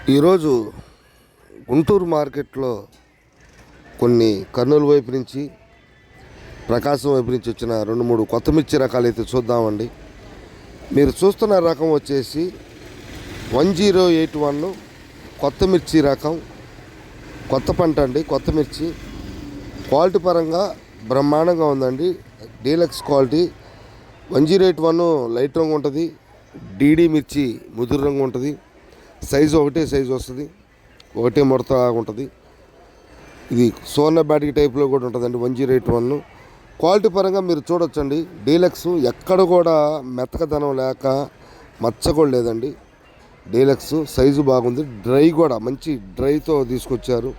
ఈరోజు గుంటూరు మార్కెట్లో కొన్ని కర్నూలు వైపు నుంచి ప్రకాశం వైపు నుంచి వచ్చిన 2-3 కొత్త మిర్చి రకాలు అయితే చూద్దామండి. మీరు చూస్తున్న రకం వచ్చేసి 1081 కొత్త మిర్చి రకం. కొత్త పంట అండి, కొత్త మిర్చి. క్వాలిటీ పరంగా బ్రహ్మాండంగా ఉందండి. Deluxe quality. 1081 లైట్ రంగు ఉంటుంది, డీడీ మిర్చి ముదురు రంగు ఉంటుంది. సైజు ఒకటే సైజు వస్తుంది, ఒకటే ముడత ఉంటుంది. ఇది సోన బ్యాటిక్ టైప్లో కూడా ఉంటుందండి 1081. క్వాలిటీ పరంగా మీరు చూడొచ్చండి. డీలక్స్ ఎక్కడ కూడా మెతకదనం లేక మచ్చ కూడా లేదండి. డీలక్స్ సైజు బాగుంది, డ్రై కూడా మంచి డ్రైతో తీసుకొచ్చారు.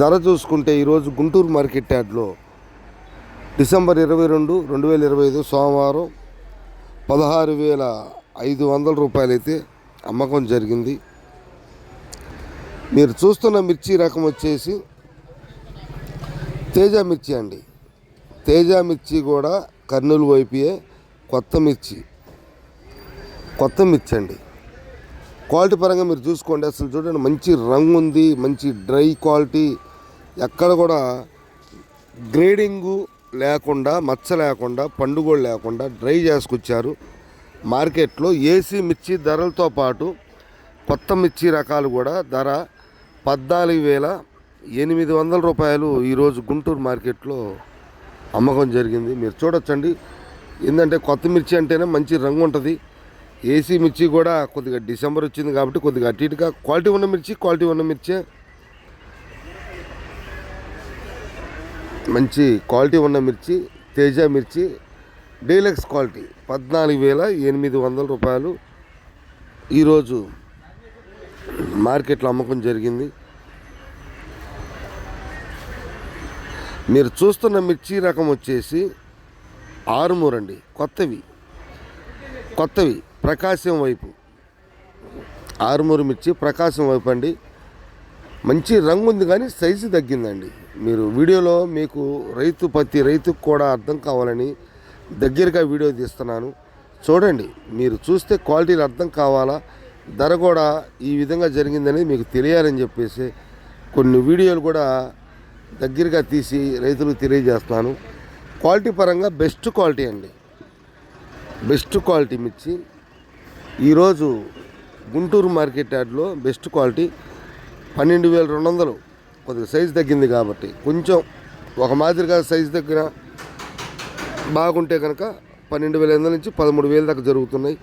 ధర చూసుకుంటే ఈరోజు గుంటూరు మార్కెట్ యార్డ్లో డిసెంబర్ 22, 2025 సోమవారం 16,500 రూపాయలు అయితే అమ్మకం జరిగింది. మీరు చూస్తున్న మిర్చి రకం వచ్చేసి తేజ మిర్చి అండి. తేజ మిర్చి కూడా కర్నూలు వైపుయే కొత్త మిర్చి అండి. క్వాలిటీ పరంగా మీరు చూసుకోండి, అసలు చూడండి మంచి రంగు ఉంది, మంచి డ్రై క్వాలిటీ. ఎక్కడ కూడా గ్రేడింగు లేకుండా, మచ్చ లేకుండా, పండుగోళ్ళు లేకుండా డ్రై చేసుకొచ్చారు. మార్కెట్లో ఏసీ మిర్చి ధరలతో పాటు కొత్త మిర్చి రకాలు కూడా ధర 14,800 రూపాయలు ఈరోజు గుంటూరు మార్కెట్లో అమ్మకం జరిగింది. మీరు చూడొచ్చండి. ఏంటంటే కొత్త మిర్చి అంటేనే మంచి రంగు ఉంటుంది. ఏసీ మిర్చి కూడా కొద్దిగా డిసెంబర్ వచ్చింది కాబట్టి కొద్దిగా అటు ఇటుగా క్వాలిటీ ఉన్న మిర్చే మంచి క్వాలిటీ ఉన్న మిర్చి. తేజ మిర్చి డీలక్స్ క్వాలిటీ 14,800 రూపాయలు ఈరోజు మార్కెట్లో అమ్మకం జరిగింది. మీరు చూస్తున్న మిర్చి రకం వచ్చేసి ఆరుమూరు అండి. కొత్తవి ప్రకాశం వైపు. ఆరుమూరు మిర్చి ప్రకాశం వైపు అండి. మంచి రంగు ఉంది కానీ సైజు తగ్గిందండి. మీరు వీడియోలో మీకు ప్రతి రైతుకు కూడా అర్థం కావాలని దగ్గరగా వీడియో తీస్తున్నాను. చూడండి, మీరు చూస్తే క్వాలిటీలు అర్థం కావాలా, ధర కూడా ఈ విధంగా జరిగిందని మీకు తెలియాలని చెప్పేసి కొన్ని వీడియోలు కూడా దగ్గరగా తీసి రైతులకు తెలియజేస్తున్నాను. క్వాలిటీ పరంగా బెస్ట్ క్వాలిటీ అండి, బెస్ట్ క్వాలిటీ మిర్చి ఈరోజు గుంటూరు మార్కెట్ యార్డ్లో బెస్ట్ క్వాలిటీ 12,200. కొద్దిగా సైజు తగ్గింది కాబట్టి కొంచెం ఒక మాదిరిగా సైజు దగ్గర బాగుంటే కనుక 12,500 నుంచి 13,000 దాకా జరుగుతున్నాయి.